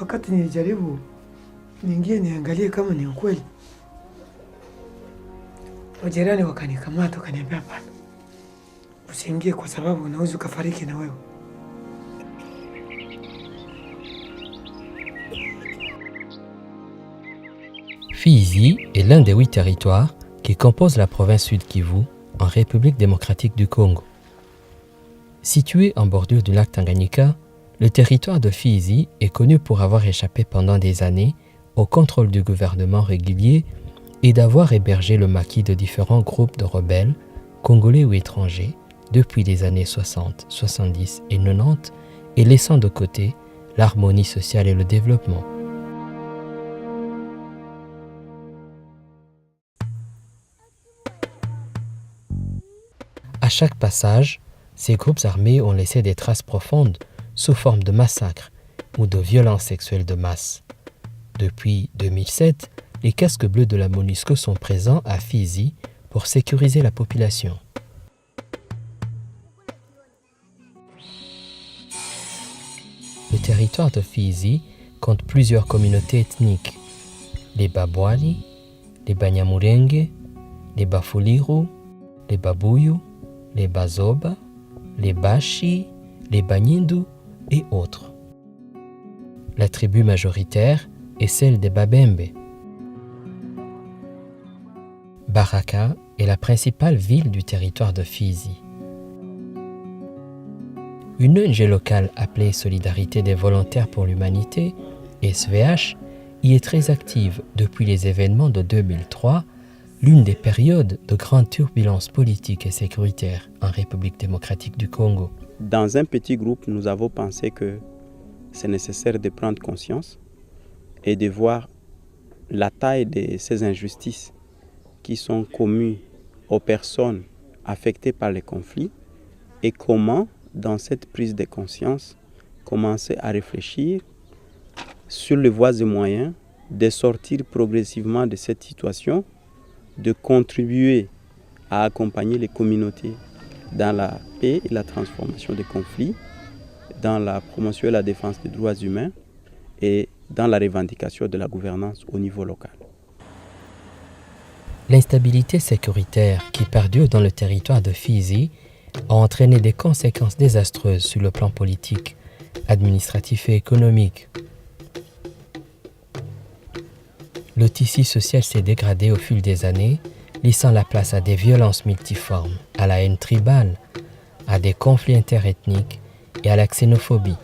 Wakati nilijaribu niingie niangalie kama ni ukweli, majirani wakanikamata wakaniambia, hapana, usiingie kwa sababu unaweza ukafariki na wewe. Fizi est l'un des 8 territoires qui composent la province Sud Kivu en République démocratique du Congo. Situé en bordure du lac Tanganyika, le territoire de Fizi est connu pour avoir échappé pendant des années au contrôle du gouvernement régulier et d'avoir hébergé le maquis de différents groupes de rebelles, congolais ou étrangers, depuis les années 60, 70 et 90, et laissant de côté l'harmonie sociale et le développement. À chaque passage, ces groupes armés ont laissé des traces profondes sous forme de massacres ou de violences sexuelles de masse. Depuis 2007, les casques bleus de la MONUSCO sont présents à Fizi pour sécuriser la population. Le territoire de Fizi compte plusieurs communautés ethniques. Les Babwali, les Banyamulenge, les Bafuliru, les Babuyu, les Bazoba, les Bashi, les Banyindu et autres. La tribu majoritaire est celle des Babembe. Baraka est la principale ville du territoire de Fizi. Une ONG locale appelée Solidarité des volontaires pour l'humanité, SVH, y est très active depuis les événements de 2003, l'une des périodes de grande turbulence politique et sécuritaire en République démocratique du Congo. Dans un petit groupe, nous avons pensé que c'est nécessaire de prendre conscience et de voir la taille de ces injustices qui sont communes aux personnes affectées par les conflits et comment, dans cette prise de conscience, commencer à réfléchir sur les voies et moyens de sortir progressivement de cette situation, de contribuer à accompagner les communautés dans la paix et la transformation des conflits, dans la promotion et la défense des droits humains et dans la revendication de la gouvernance au niveau local. L'instabilité sécuritaire qui perdure dans le territoire de Fizi a entraîné des conséquences désastreuses sur le plan politique, administratif et économique. Le tissu social s'est dégradé au fil des années, laissant la place à des violences multiformes, à la haine tribale, à des conflits interethniques et à la xénophobie.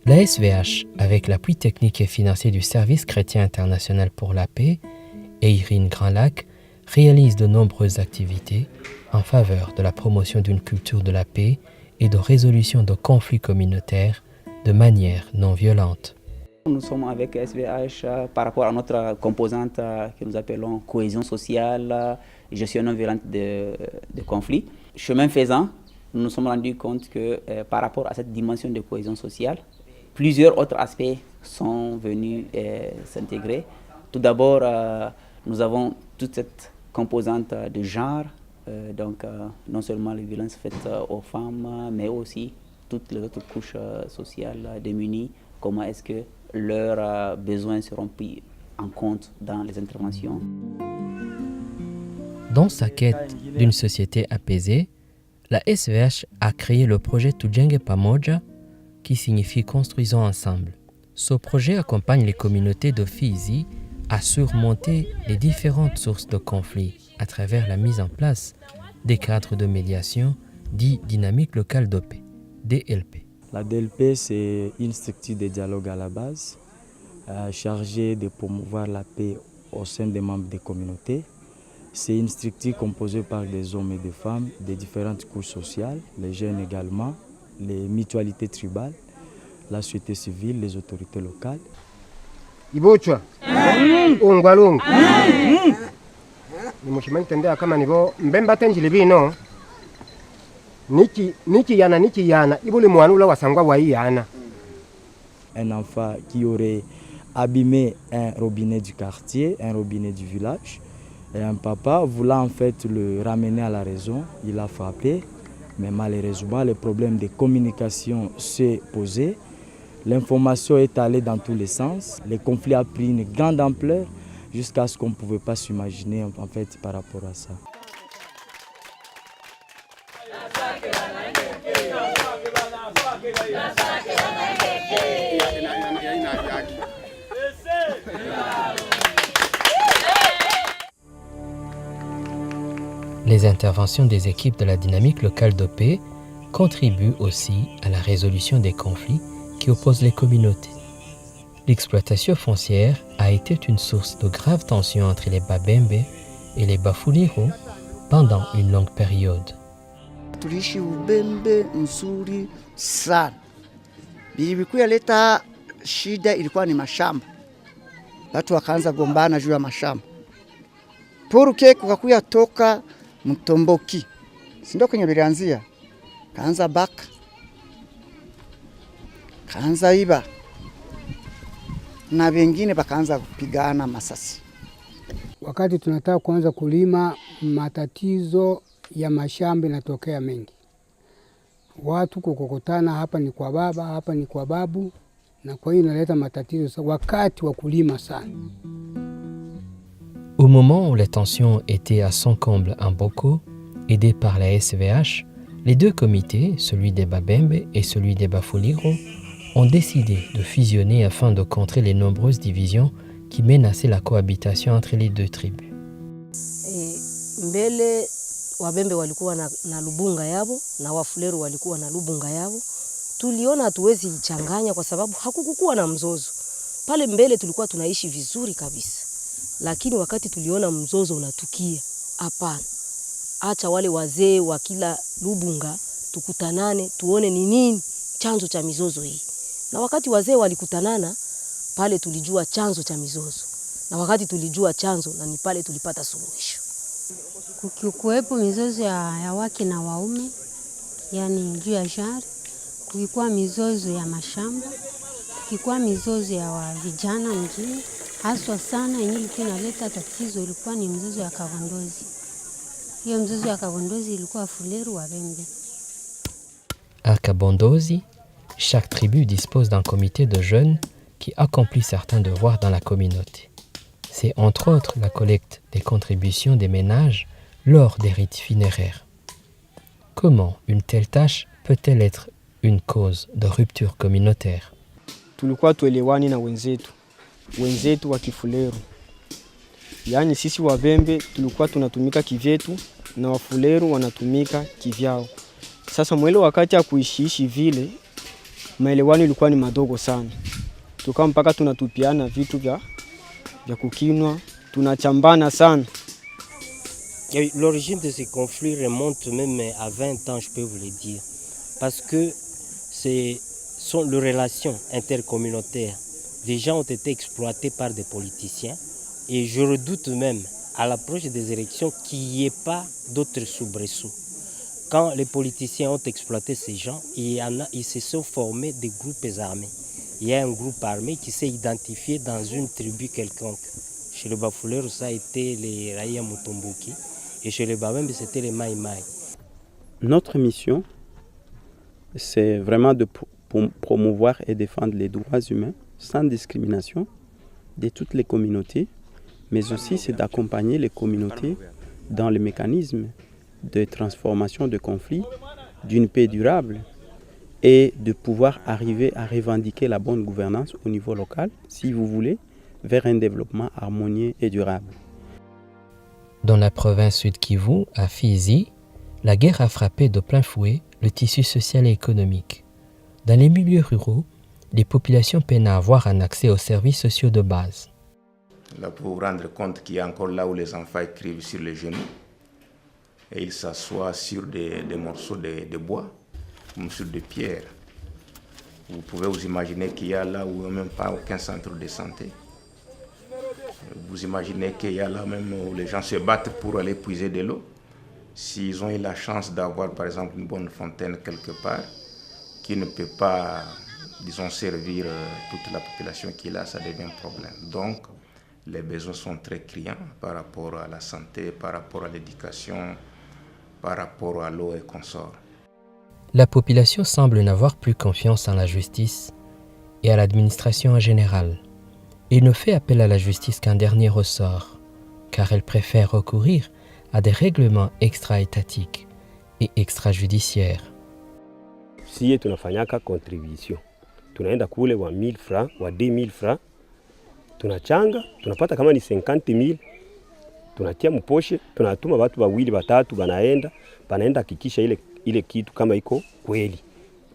La SVH, avec l'appui technique et financier du Service chrétien international pour la paix et Irine Grand-Lac, réalise de nombreuses activités en faveur de la promotion d'une culture de la paix et de résolution de conflits communautaires de manière non violente. Nous sommes avec SVH par rapport à notre composante que nous appelons cohésion sociale, gestion non violente de conflits. Chemin faisant, nous nous sommes rendus compte que par rapport à cette dimension de cohésion sociale, plusieurs autres aspects sont venus s'intégrer. Tout d'abord, nous avons toute cette composante de genre, donc non seulement les violences faites aux femmes, mais aussi toutes les autres couches sociales démunies. Comment est-ce que leurs besoins seront pris en compte dans les interventions. Dans sa quête d'une société apaisée, la SVH a créé le projet Tujenge Pamoja, qui signifie Construisons ensemble. Ce projet accompagne les communautés de Fizi à surmonter les différentes sources de conflits à travers la mise en place des cadres de médiation dits dynamiques locales de paix, DLP. La DLP, c'est une structure de dialogue à la base, chargée de promouvoir la paix au sein des membres des communautés. C'est une structure composée par des hommes et des femmes de différentes couches sociales, les jeunes également, les mutualités tribales, la société civile, les autorités locales. Ibochwa, ungwalungu, nimushimantendea kama nibo mbemba tenjile bino. Niki yana ibuli mwanula wasangwa wa yana. Un enfant qui aurait abîmé un robinet du quartier, un robinet du village, et un papa voulant en fait le ramener à la raison, il a frappé Mais malheureusement, le problème de communication s'est posé. L'information est allée dans tous les sens. Le conflit a pris une grande ampleur jusqu'à ce qu'on ne pouvait pas s'imaginer en fait par rapport à ça. Les interventions des équipes de la dynamique locale de paix contribuent aussi à la résolution des conflits qui opposent les communautés. L'exploitation foncière a été une source de graves tensions entre les Babembe et les Bafuliro pendant une longue période. Tuliishi ubembe nzuri sana. Vilikuwa leta shida ilikuwa ni mashamba. Watu wakaanza gombana juu ya mashamba. Poruke kukakuya toka Mtomboki. Si ndio kwenye bilianzia? Kaanza baka. Kaanza iba. Na wengine bakaanza kupigana masasi. Wakati tunataka kuanza kulima, matatizo ya mashamba yanatokea mengi. Watu kukokotana, hapa ni kwa baba, hapa ni kwa babu, na kwa hiyo inaleta matatizo wakati wa kulima sana. Au moment où les tensions étaient à son comble en Boko, aidés par la SVH, les deux comités, celui des Babembe et celui des Bafuliro, ont décidé de fusionner afin de contrer les nombreuses divisions qui menaçaient la cohabitation entre les deux tribus. Mbele Wabembe walikuwa na Lubunga yabo na Wafuleru walikuwa na Lubunga yabo. Tuliona hatuwezi changanya kwa sababu hakukukuwa na mzozo. Pale mbele tulikuwa tunaishi vizuri kabisa. Lakini wakati tuliona mzozo unatukia, hapana. Acha wale wazee wa kila Lubunga tukutanane tuone ni nini chanzo cha mizozo hii. Na wakati wazee walikutanana pale tulijua chanzo cha mizozo. Na wakati tulijua chanzo na ni pale tulipata suluhisho. Kukikuwepo mizozo ya wake na waume, yani juu ya jari, kukikuwa mizozo ya mashamba, kukikuwa mizozo ya vijana mjini, haswa sana yenye ilikuwa inaleta tatizo ilikuwa ni mzozo ya Kavondozi. Hiyo mzozo ya Kavondozi ilikuwa Fuleru Wabembe. À Kabondozi, chaque tribu dispose d'un comité de jeunes qui accomplit certains devoirs dans la communauté. C'est entre autres la collecte des contributions des ménages lors des rites funéraires. Comment une telle tâche peut-elle être une cause de rupture communautaire? Tulikuwa tuelewani na wenzetu wa Kifuleru. Yaani sisi Wabembe tulikuwa tunatumika kivyetu na Wafuleru wanatumika kivyao. Sasa mwele wakati ya kuishiishi vile, maelewano ilikuwa ni madogo sana. Tukawa mpaka tunatupiana vitu vya kukinwa, tunachambana sana. L'origine de ces conflits remonte même à 20 ans, je peux vous le dire. Parce que ce sont les relations intercommunautaires. Des gens ont été exploités par des politiciens. Et je redoute même, à l'approche des élections, qu'il n'y ait pas d'autres soubresauts. Quand les politiciens ont exploité ces gens, ils se sont formés des groupes armés. Il y a un groupe armé qui s'est identifié dans une tribu quelconque. Chez les Bafulero, ça a été les Raïa Mutomboki. Et chez les Babembe, c'était les Mai Mai. Notre mission, c'est vraiment de promouvoir et défendre les droits humains sans discrimination de toutes les communautés, mais aussi c'est d'accompagner les communautés dans le mécanisme de transformation de conflits, d'une paix durable et de pouvoir arriver à revendiquer la bonne gouvernance au niveau local, si vous voulez, vers un développement harmonieux et durable. Dans la province Sud-Kivu, à Fizi, la guerre a frappé de plein fouet le tissu social et économique. Dans les milieux ruraux, les populations peinent à avoir un accès aux services sociaux de base. Là, pour vous rendre compte qu'il y a encore là où les enfants écrivent sur les genoux et ils s'assoient sur des morceaux de bois ou sur des pierres. Vous pouvez vous imaginer qu'il y a là où il n'y a même pas aucun centre de santé. Vous imaginez qu'il y a là même où les gens se battent pour aller puiser de l'eau. S'ils ont eu la chance d'avoir par exemple une bonne fontaine quelque part qui ne peut pas, disons, servir toute la population qui est là, ça devient un problème. Donc, les besoins sont très criants par rapport à la santé, par rapport à l'éducation, par rapport à l'eau et consorts. La population semble n'avoir plus confiance en la justice et à l'administration en général, et ne fait appel à la justice qu'un dernier ressort, car elle préfère recourir à des règlements extra-étatiques et extrajudiciaires. Siye tunafanyaka contribution, tunaenda kule wa 1000 francs, wa 2000 francs, tunachanga, tunapata kama ni 50,000, tunatia mposhe, tunatuma watu wawili watatu banaenda hakikisha ile kitu kama iko kweli.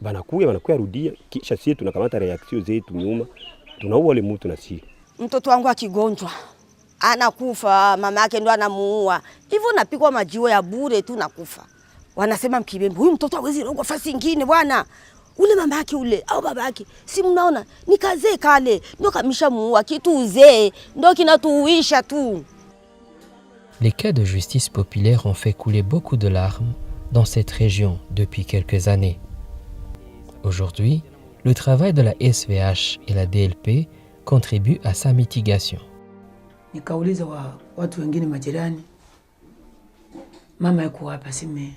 Banakuya rudia, kisha sisi tunakamata reaction zetu nyuma, tunaua wale mtu na sisi. Mtoto wangu akigonjwa anakufa, mama yake ndo anamuua. Hivyo napigwa majiwe ya bure tu nakufa. Wanasema Mkibembe, huyu mtoto hawezi rogwa fasi nyingine bwana. Ule mama yake ule au baba yake, si mnaona ni kazee kale, ndo kamisha muua, kitu uzee ndo kinatuuisha tu. Les cas de justice populaire ont fait couler beaucoup de larmes dans cette région depuis quelques années. Aujourd'hui, le travail de la SVH et la DLP contribue à sa mitigation. Nikauliza watu wengine majirani, mama yuko hapa, sime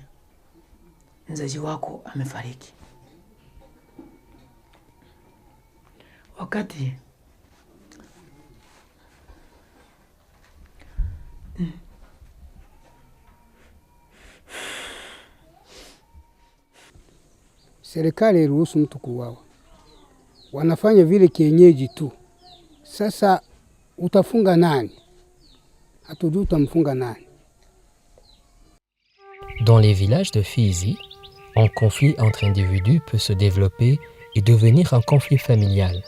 mzazi wako amefariki. Wakati serikali iruhusu mtu kuuawa, wanafanya vile kienyeji tu. Sasa utafunga nani? Hatujui utamfunga nani. Dans les villages de Fizi, un conflit entre individus peut se développer et devenir un conflit familial.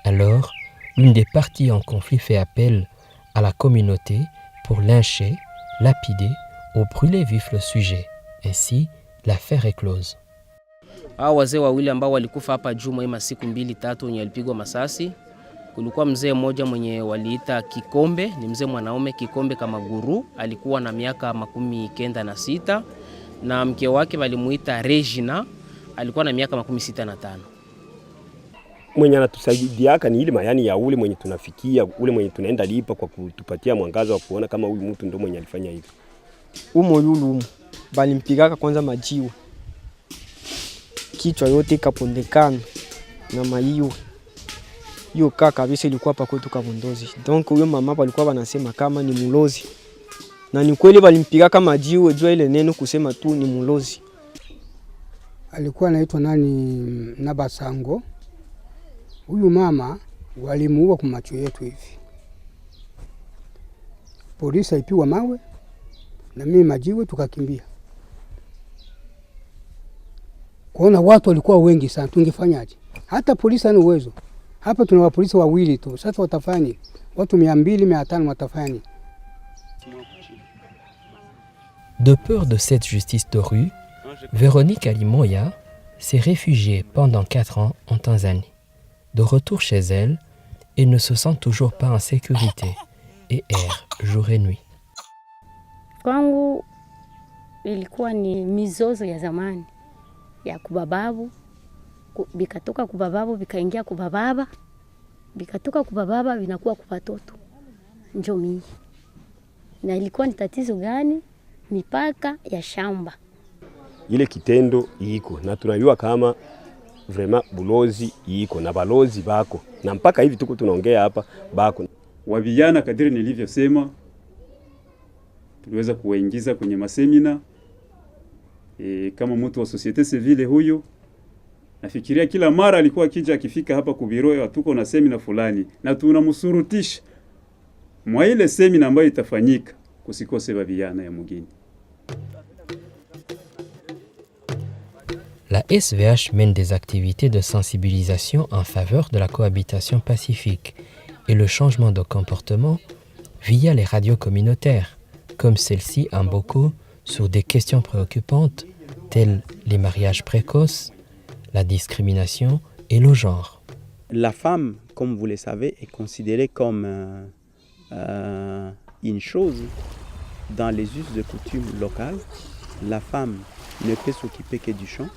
Alors, l'une des parties en conflit fait appel à la communauté pour lyncher, lapider ou brûler vif le sujet. Ainsi, l'affaire est close. Hao wazee wawili ambao walikufa hapa juma hii siku 2-3 wenye walipigwa masasi, kulikuwa mzee mmoja mwenye waliita Kikombe, ni mzee mwanaume Kikombe kama guru, alikuwa na miaka 96, na mke wake walimuita Regina, alikuwa na miaka 65. Mwenye anatusaidiaka ni ile mayani ya ule mwenye tunafikia, ule mwenye tunaenda lipa kwa kutupatia mwangaza wa kuona kama huyu mtu ndo mwenye alifanya hivi. Umo yulu balimpigaka kwanza majiwe, kichwa yote kapondekana na maiwe. Hiyo kaka kabisa ilikuwa pa kwetu Kabondozi. Donc huyo mama walikuwa wanasema kama ni mulozi. Na ni kweli balimpiga kama jiwe jua ile neno kusema tu ni mulozi. Alikuwa anaitwa nani, Nabasango. Huyu mama walimuua kwa macho yetu hivi. Polisi ipigwa mawe na mimi majiwe tukakimbia. Kuona watu walikuwa wengi sana, tungefanyaje? Hata polisi hana uwezo. Hapa tuna wapolisi wawili tu. Sasa watafanya watu 200-500 watafanya. De peur de cette justice de rue, Véronique Alimoya s'est réfugiée pendant 4 ans en Tanzanie. De retour chez elle, elle ne se sent toujours pas en sécurité et erre jour et nuit. Kwangu ilikuwa ni mizozo ya zamani ya kubababu, bikatoka kubababu bikaingia kubababa, bikatoka kubababa vinakuwa kubatoto. Njo mimi. Na ilikuwa ni tatizo gani? Mipaka ya shamba. Ile kitendo iko na tunajua kama vraiment bulozi iko na balozi bako, na mpaka hivi tuko tunaongea hapa bako. Wavijana kadiri nilivyosema, tuliweza kuwaingiza kwenye masemina. Kama mtu wa societe civile huyo, nafikiria kila mara alikuwa akija akifika hapa kubiro, tuko na semina fulani na tunamsurutisha mwa ile semina ambayo itafanyika kusikose vijana ya mugini. La SVH mène des activités de sensibilisation en faveur de la cohabitation pacifique et le changement de comportement via les radios communautaires, comme celle-ci en Boko, sur des questions préoccupantes telles les mariages précoces, la discrimination et le genre. La femme, comme vous le savez, est considérée comme une chose dans les us et coutumes locales. La femme ne peut s'occuper que du champ.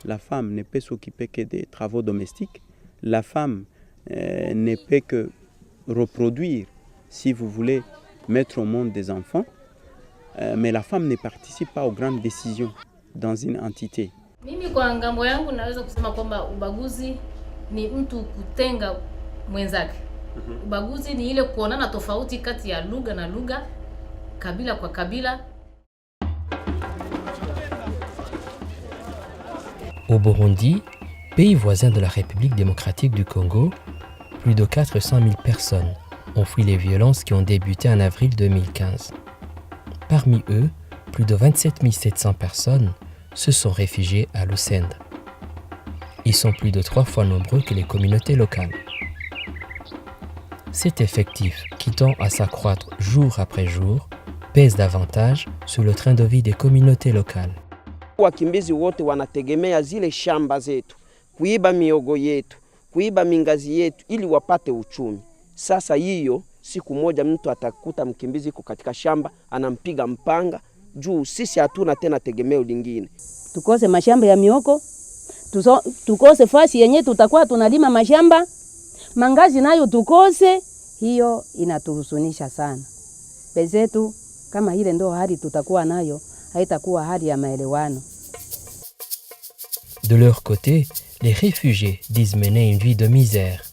La femme ne peut s'occuper que des travaux domestiques. La femme ne peut que reproduire, si vous voulez, mettre au monde des enfants. Mais la femme ne participe pas aux grandes décisions dans une entité. Mimi kwa ngambo yangu naweza kusema kwamba ubaguzi ni mtu kutenga mwenzake. Ubaguzi ni ile kuonana tofauti kati ya lugha na lugha, kabila kwa kabila. Au Burundi, pays voisin de la République démocratique du Congo, plus de 400 000 personnes ont fui les violences qui ont débuté en avril 2015. Parmi eux, plus de 27 700 personnes se sont réfugiées à Lusenda. Ils sont plus de 3 fois nombreux que les communautés locales. Cet effectif, qui tend à s'accroître jour après jour, pèse davantage sur le train de vie des communautés locales. Wakimbizi wote wanategemea zile shamba zetu, kuiba miogo yetu, kuiba mingazi yetu ili wapate uchumi. Sasa hiyo siku moja mtu atakuta mkimbizi yuko katika shamba anampiga mpanga juu sisi hatuna tena tegemeo lingine. Tukose mashamba ya mioko, tukose fasi yenye tutakuwa tunalima mashamba, mangazi nayo tukose, hiyo inatuhusunisha sana. Bezetu kama ile ndo hali tutakuwa nayo, haitakuwa hali ya maelewano. De leur côté, les réfugiés disent mener une vie de misère,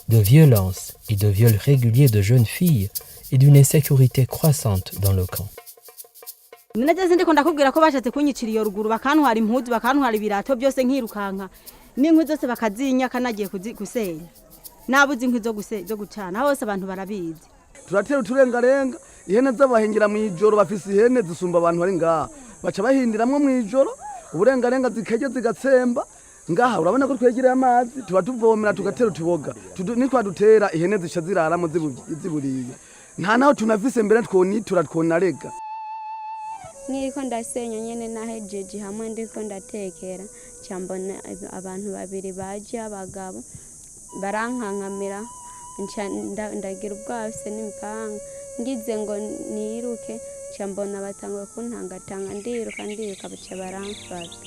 de violence et de viols réguliers de jeunes filles et d'une insécurité croissante dans le camp. Ninageze ndiko ndakubwira ko bashatse kunyicira iyo ruguru bakantwara impuzu bakantwara ibirato byose nkirukanka n'inkwi zose bakazinya kanagiye gusenya nabuze inkwi zo gucana hose abantu barabizi. Turatera uturengarenga ihene z'abahengera mu ijoro bafise ihene zisumba abantu bari ngaha baca bahindiramwe mu ijoro uburengarenga zikeje zigatsemba ngaha urabona ko twegereye amazi tuba tuvomera tugatera tuboga nitwa dutera ihene zisha ziraramo ziburiye nta naho tunavise mbere twonarega. Niriko ndasenya nyene nahejeje hamwe ndiko ndatekera cyambona abantu babiri baje abagabo barankankamira ndagira ubwase n'impanga ngize ngo niruke cyambona batangwe kuntangatanga ndiruka bace baramfata.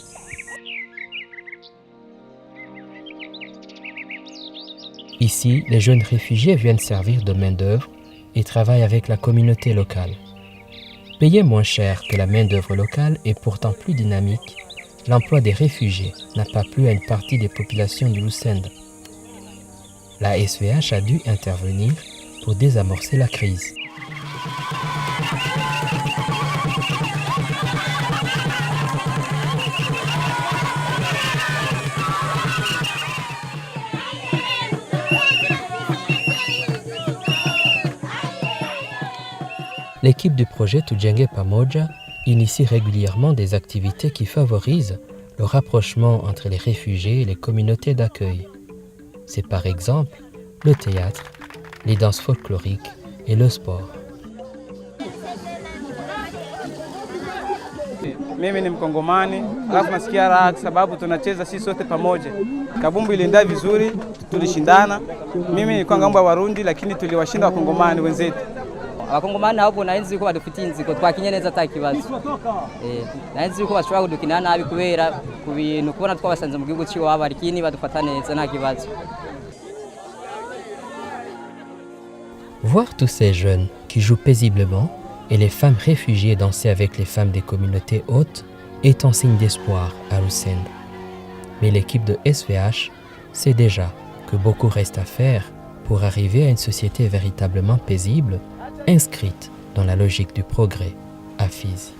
Ici, les jeunes réfugiés viennent servir de main-d'œuvre et travaillent avec la communauté locale. Payé moins cher que la main-d'œuvre locale et pourtant plus dynamique, l'emploi des réfugiés n'a pas plu à une partie des populations de Lusenda. La SVH a dû intervenir pour désamorcer la crise. L'équipe du projet Tujenge Pamoja initie régulièrement des activités qui favorisent le rapprochement entre les réfugiés et les communautés d'accueil. C'est par exemple le théâtre, les danses folkloriques et le sport. Mimi ni Mkongomani, alafu nasikia raha sababu tunacheza sisi sote pamoja. Kabumbu ilienda vizuri, tulishindana. Mimi nilikuwa ngambo ya Warundi lakini tuliwashinda Wakongomani wenzetu. Abakongomani ahubwo narinzi ko badufitiye inziko twakinye neza atakibazo. Narinzi ko bashobora kudukina nabi kubera ku bintu kubona twabasanze mu gihugu cy'iwabo arikini badufata neza nta kibazo. Voir tous ces jeunes qui jouent paisiblement et les femmes réfugiées danser avec les femmes des communautés hautes est un signe d'espoir à Lusenda. Mais l'équipe de SVH sait déjà que beaucoup reste à faire pour arriver à une société véritablement paisible, inscrite dans la logique du progrès à Fizi.